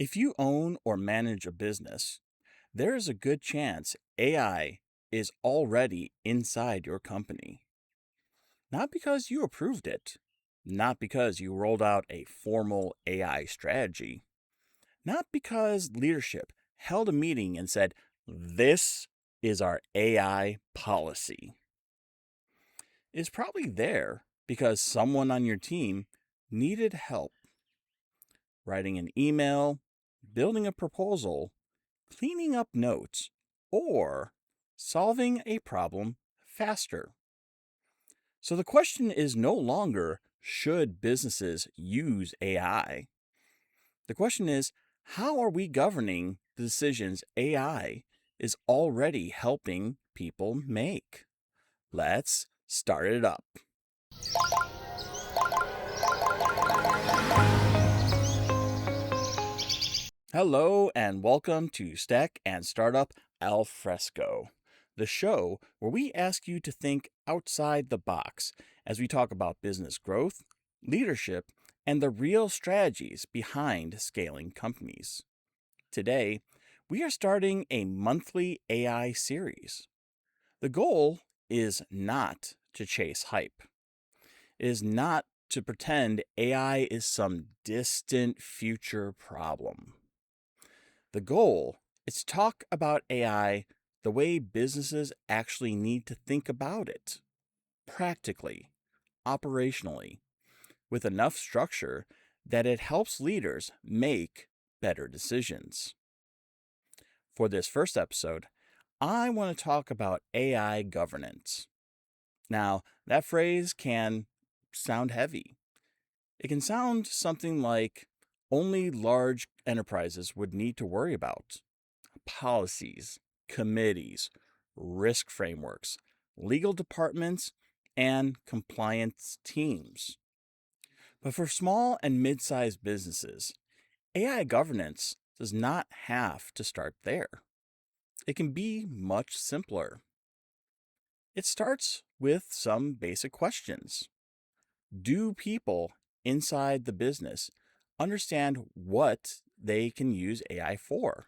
If you own or manage a business, there is a good chance AI is already inside your company. Not because you approved it, not because you rolled out a formal AI strategy, not because leadership held a meeting and said, "This is our AI policy." It's probably there because someone on your team needed help writing an email, building a proposal, cleaning up notes, or solving a problem faster. So the question is no longer should businesses use AI? The question is how are we governing the decisions AI is already helping people make? Let's start it up. Hello and welcome to Stack and Startup Al Fresco, the show where we ask you to think outside the box as we talk about business growth, leadership, and the real strategies behind scaling companies. Today, we are starting a monthly AI series. The goal is not to chase hype. It is not to pretend AI is some distant future problem. The goal is to talk about AI the way businesses actually need to think about it, practically, operationally, with enough structure that it helps leaders make better decisions. For this first episode, I want to talk about AI governance. Now, that phrase can sound heavy. It can sound something like only large enterprises would need to worry about policies, committees, risk frameworks, legal departments, and compliance teams. But for small and mid sized businesses, AI governance does not have to start there. It can be much simpler. It starts with some basic questions. Do people inside the business understand what they can use AI for,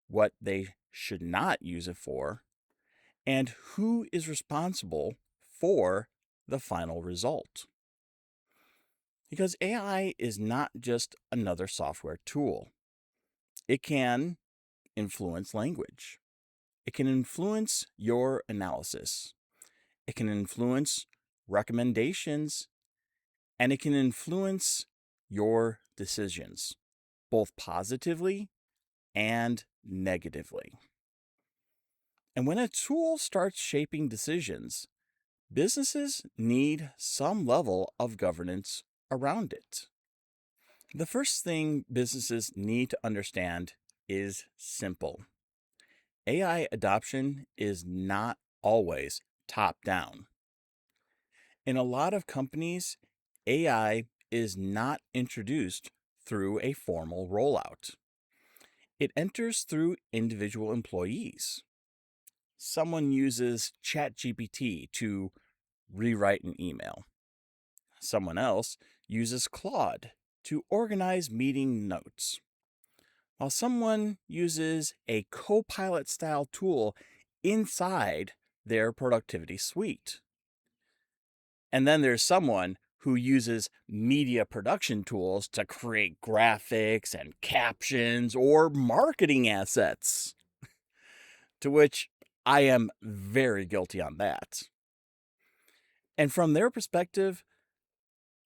what they should not use it for, and who is responsible for the final result? Because AI is not just another software tool. It can influence language. It can influence your analysis. It can influence recommendations, and it can influence your decisions, both positively and negatively. And when a tool starts shaping decisions, businesses need some level of governance around it. The first thing businesses need to understand is simple. AI adoption is not always top down. In a lot of companies, AI is not introduced through a formal rollout. It enters through individual employees. Someone uses ChatGPT to rewrite an email. Someone else uses Claude to organize meeting notes, while someone uses a co-pilot style tool inside their productivity suite. And then there's someone who uses media production tools to create graphics and captions or marketing assets, to which I am very guilty on that. And from their perspective,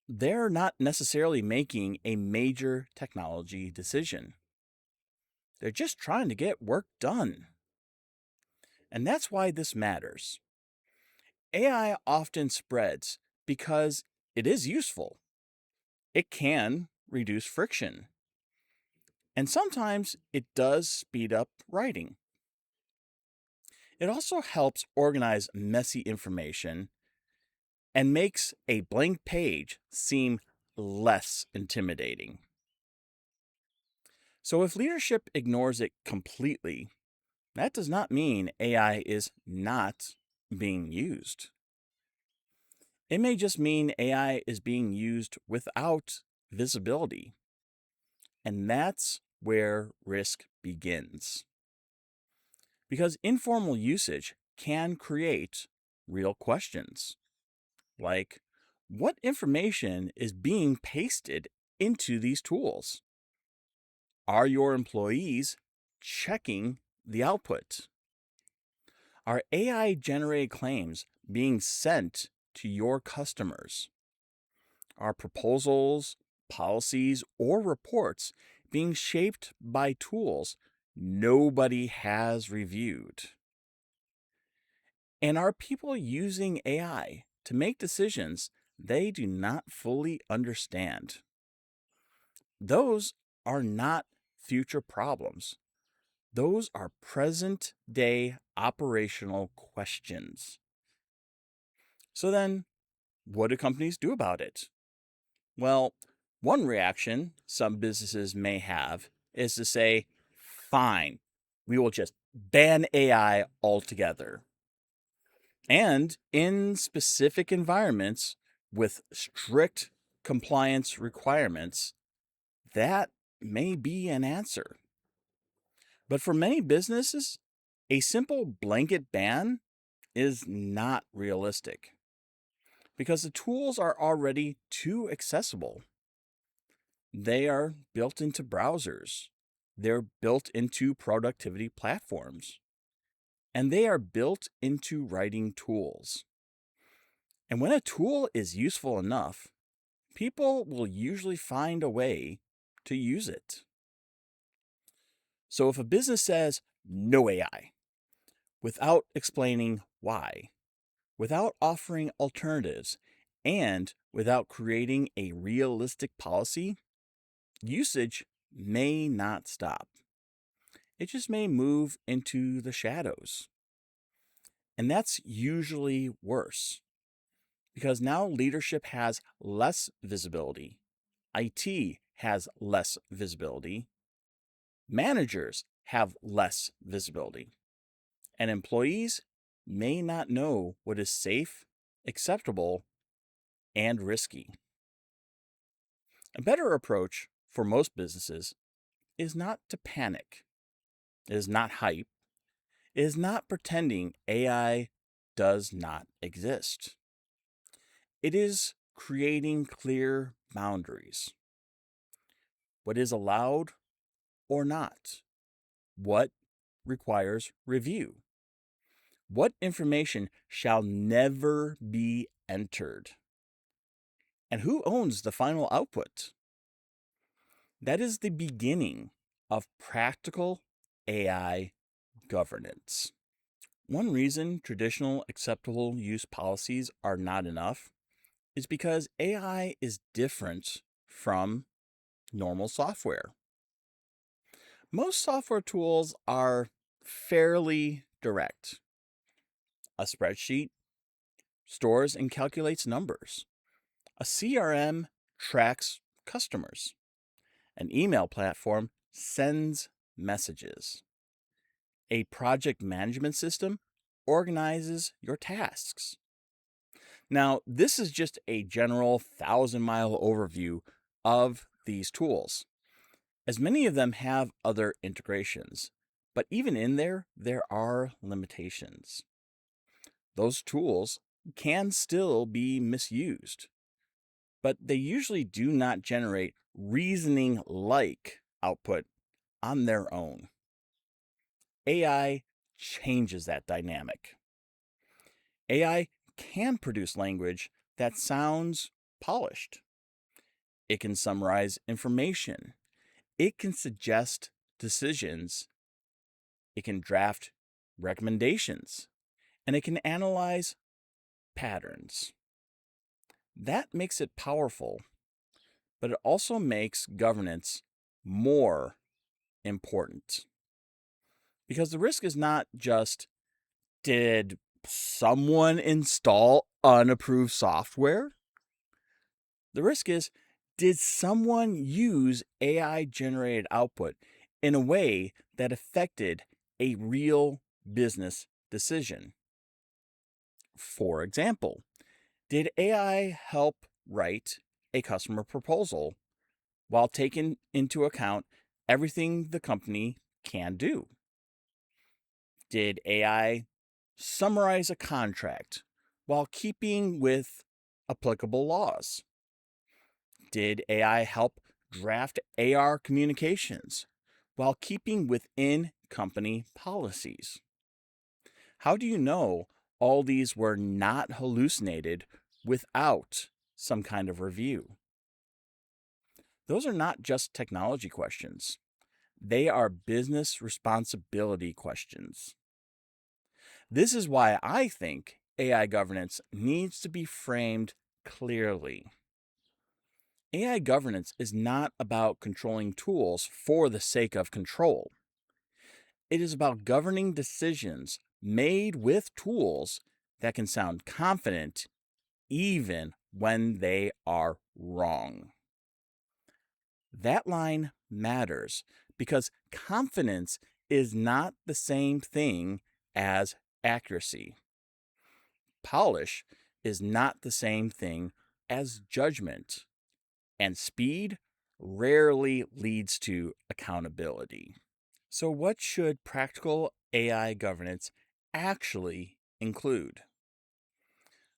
they're not necessarily making a major technology decision. They're just trying to get work done. And that's why this matters. AI often spreads because it is useful. It can reduce friction. And sometimes it does speed up writing. It also helps organize messy information and makes a blank page seem less intimidating. So if leadership ignores it completely, that does not mean AI is not being used. It may just mean AI is being used without visibility. And that's where risk begins. Because informal usage can create real questions, like what information is being pasted into these tools? Are your employees checking the output? Are AI generated claims being sent to your customers? Are proposals, policies, or reports being shaped by tools nobody has reviewed? And are people using AI to make decisions they do not fully understand? Those are not future problems. Those are present day operational questions. So then, what do companies do about it? Well, one reaction some businesses may have is to say, fine, we will just ban AI altogether. And in specific environments with strict compliance requirements, that may be an answer. But for many businesses, a simple blanket ban is not realistic because the tools are already too accessible. They are built into browsers, they're built into productivity platforms, and they are built into writing tools. And when a tool is useful enough, people will usually find a way to use it. So if a business says no AI without explaining why, without offering alternatives, and without creating a realistic policy, usage may not stop. It just may move into the shadows. And that's usually worse because now leadership has less visibility. IT has less visibility. Managers have less visibility. And employees may not know what is safe, acceptable, and risky. A better approach for most businesses is not to panic. It is not hype. It is not pretending AI does not exist. It is creating clear boundaries. What is allowed or not? What requires review? What information shall never be entered? And who owns the final output? That is the beginning of practical AI governance. One reason traditional acceptable use policies are not enough is because AI is different from normal software. Most software tools are fairly direct. A spreadsheet stores and calculates numbers. A CRM tracks customers. An email platform sends messages. A project management system organizes your tasks. Now, this is just a general 1,000-mile overview of these tools, as many of them have other integrations. But even in there are limitations. Those tools can still be misused, but they usually do not generate reasoning like output on their own. AI changes that dynamic. AI can produce language that sounds polished. It can summarize information. It can suggest decisions. It can draft recommendations. And it can analyze patterns. That makes it powerful, but it also makes governance more important. Because the risk is not just, did someone install unapproved software? The risk is, did someone use AI generated output in a way that affected a real business decision? For example, did AI help write a customer proposal while taking into account everything the company can do? Did AI summarize a contract while keeping with applicable laws? Did AI help draft AR communications while keeping within company policies? How do you know all these were not hallucinated without some kind of review? Those are not just technology questions. They are business responsibility questions. This is why I think AI governance needs to be framed clearly. AI governance is not about controlling tools for the sake of control. It is about governing decisions made with tools that can sound confident even when they are wrong. That line matters because confidence is not the same thing as accuracy. Polish is not the same thing as judgment, and speed rarely leads to accountability. So, what should practical AI governance actually include?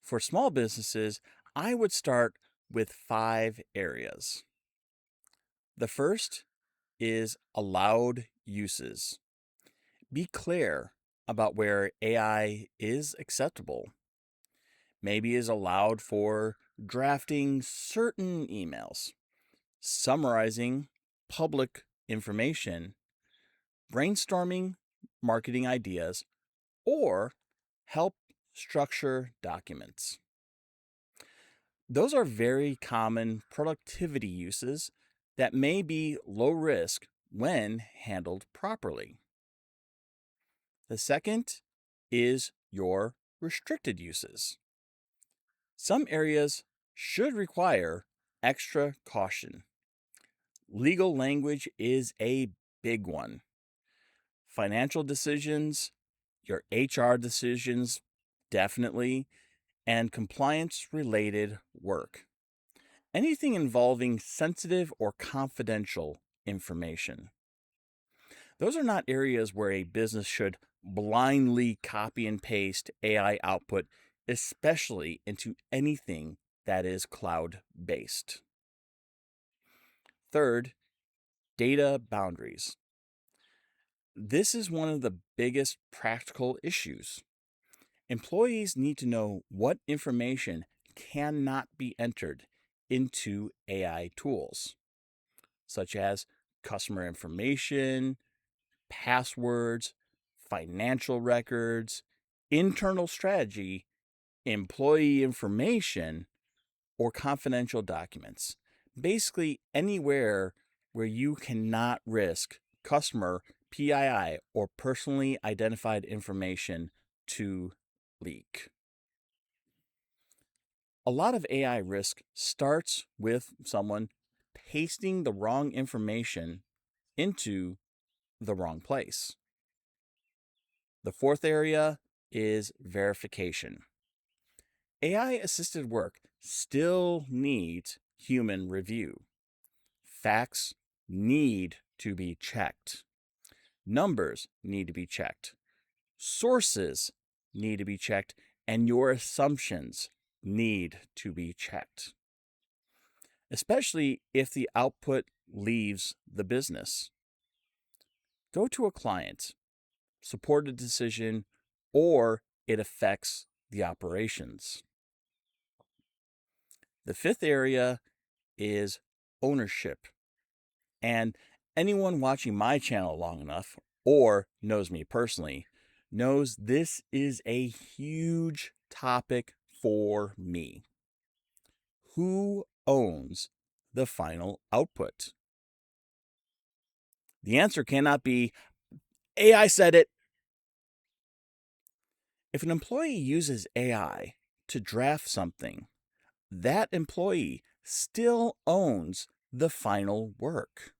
For small businesses, I would start with 5 areas. The first is allowed uses. Be clear about where AI is acceptable. Maybe is allowed for drafting certain emails, summarizing public information, brainstorming marketing ideas, or help structure documents. Those are very common productivity uses that may be low risk when handled properly. The second is your restricted uses. Some areas should require extra caution. Legal language is a big one. Financial decisions, your HR decisions, definitely, and compliance related work. Anything involving sensitive or confidential information. Those are not areas where a business should blindly copy and paste AI output, especially into anything that is cloud based. Third, data boundaries. This is one of the biggest practical issues. Employees need to know what information cannot be entered into AI tools, such as customer information, passwords, financial records, internal strategy, employee information, or confidential documents. Basically, anywhere where you cannot risk customer PII or personally identified information to leak. A lot of AI risk starts with someone pasting the wrong information into the wrong place. The fourth area is verification. AI assisted work still needs human review. Facts need to be checked. Numbers need to be checked. Sources need to be checked. And your assumptions need to be checked, especially if the output leaves the business. Go to a client, support a decision, or it affects the operations. The fifth area is ownership. And anyone watching my channel long enough or knows me personally knows this is a huge topic for me. Who owns the final output? The answer cannot be AI said it. If an employee uses AI to draft something, that employee still owns the final work.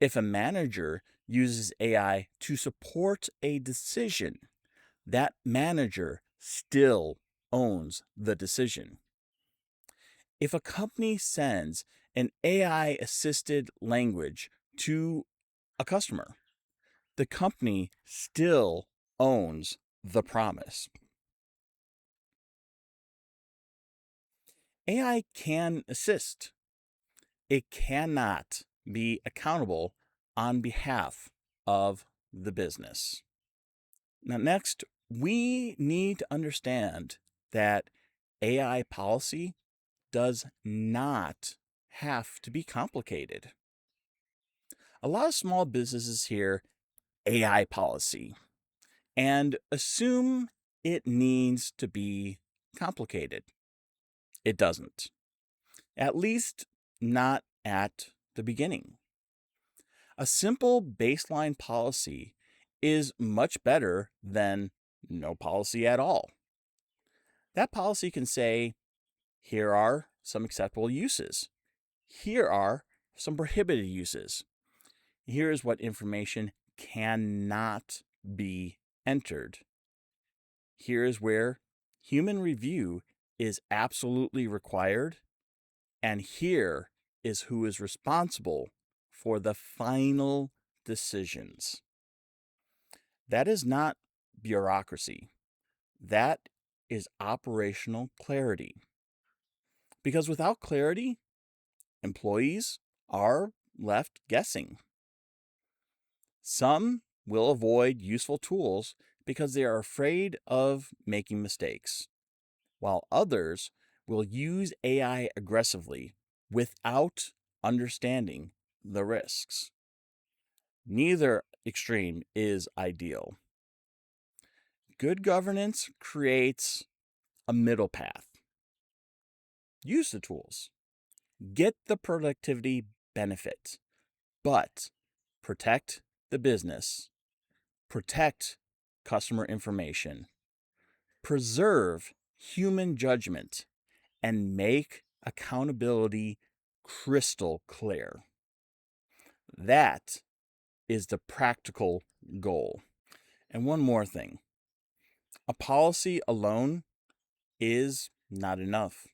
If a manager uses AI to support a decision, that manager still owns the decision. If a company sends an AI assisted language to a customer. The company still owns the promise. AI can assist. It cannot be accountable on behalf of the business. Now, next, we need to understand that AI policy does not have to be complicated. A lot of small businesses hear AI policy and assume it needs to be complicated. It doesn't, at least not at the beginning. A simple baseline policy is much better than no policy at all. That policy can say, here are some acceptable uses. Here are some prohibited uses. Here is what information cannot be entered. Here is where human review is absolutely required. And here is who is responsible for the final decisions. That is not bureaucracy. That is operational clarity. Because without clarity, employees are left guessing. Some will avoid useful tools because they are afraid of making mistakes, while others will use AI aggressively without understanding the risks. Neither extreme is ideal. Good governance creates a middle path. Use the tools, get the productivity benefit, but protect the business, protect customer information, preserve human judgment, and make accountability crystal clear. That is the practical goal. And one more thing, a policy alone is not enough.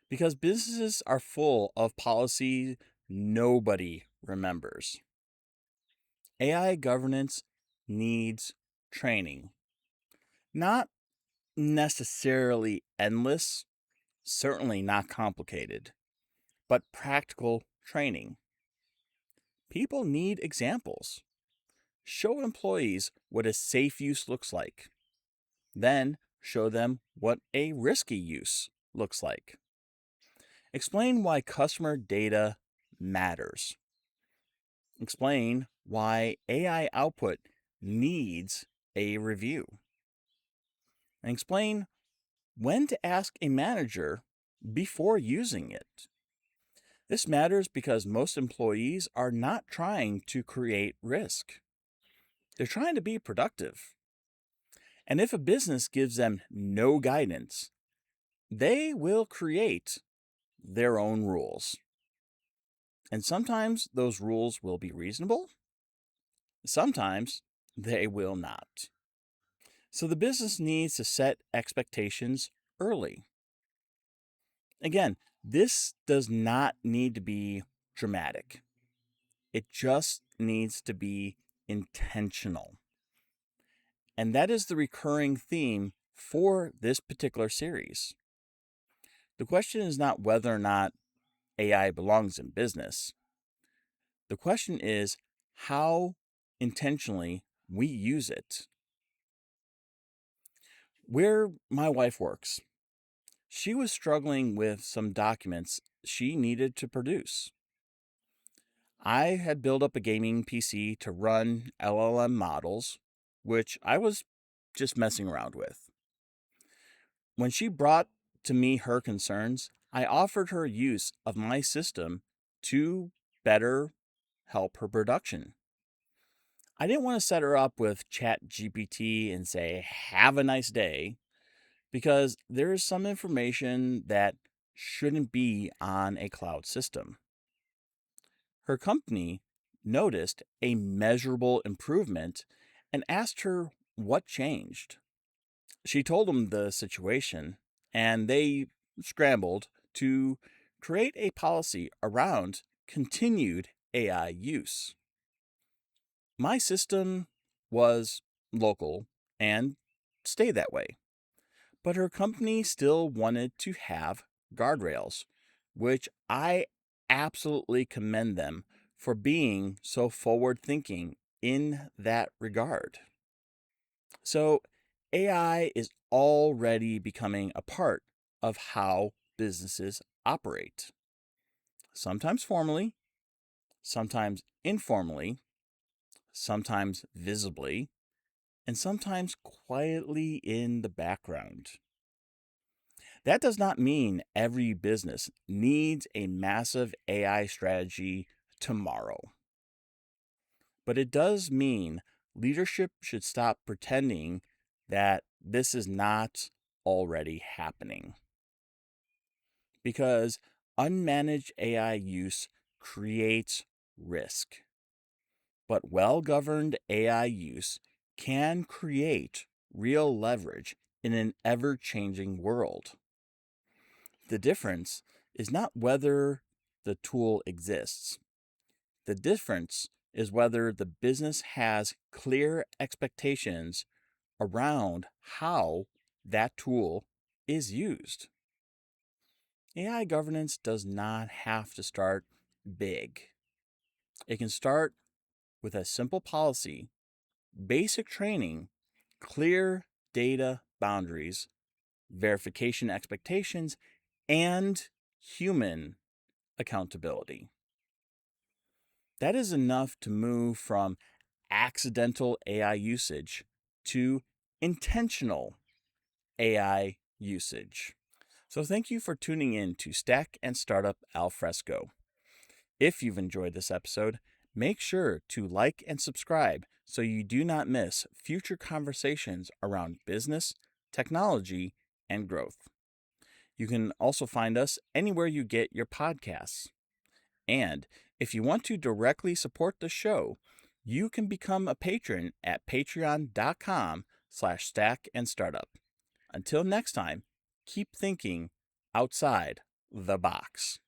Because businesses are full of policies nobody remembers. AI governance needs training. Not necessarily endless, certainly not complicated, but practical training. People need examples. Show employees what a safe use looks like. Then show them what a risky use looks like. Explain why customer data matters. Explain why AI output needs a review. And explain when to ask a manager before using it. This matters because most employees are not trying to create risk. They're trying to be productive. And if a business gives them no guidance, they will create their own rules. And sometimes those rules will be reasonable. Sometimes they will not. So the business needs to set expectations early. Again, this does not need to be dramatic. It just needs to be intentional. And that is the recurring theme for this particular series. The question is not whether or not AI belongs in business. The question is how intentionally we use it. Where my wife works, she was struggling with some documents she needed to produce. I had built up a gaming PC to run LLM models, which I was just messing around with. When she brought to me her concerns, I offered her use of my system to better help her production. I didn't want to set her up with ChatGPT and say, have a nice day, because there is some information that shouldn't be on a cloud system. Her company noticed a measurable improvement and asked her what changed. She told them the situation, and they scrambled to create a policy around continued AI use. My system was local and stayed that way, but her company still wanted to have guardrails, which I absolutely commend them for being so forward thinking in that regard. So, AI is already becoming a part of how businesses operate, sometimes formally, sometimes informally, sometimes visibly, and sometimes quietly in the background. That does not mean every business needs a massive AI strategy tomorrow, but it does mean leadership should stop pretending that this is not already happening. Because unmanaged AI use creates risk, but well governed AI use can create real leverage in an ever changing world. The difference is not whether the tool exists, the difference is whether the business has clear expectations around how that tool is used. AI governance does not have to start big. It can start with a simple policy, basic training, clear data boundaries, verification expectations, and human accountability. That is enough to move from accidental AI usage to intentional AI usage. So, thank you for tuning in to Stack and Startup Alfresco. If you've enjoyed this episode, make sure to like and subscribe so you do not miss future conversations around business, technology, and growth. You can also find us anywhere you get your podcasts. And if you want to directly support the show, you can become a patron at patreon.com/stackandstartup. Until next time, keep thinking outside the box.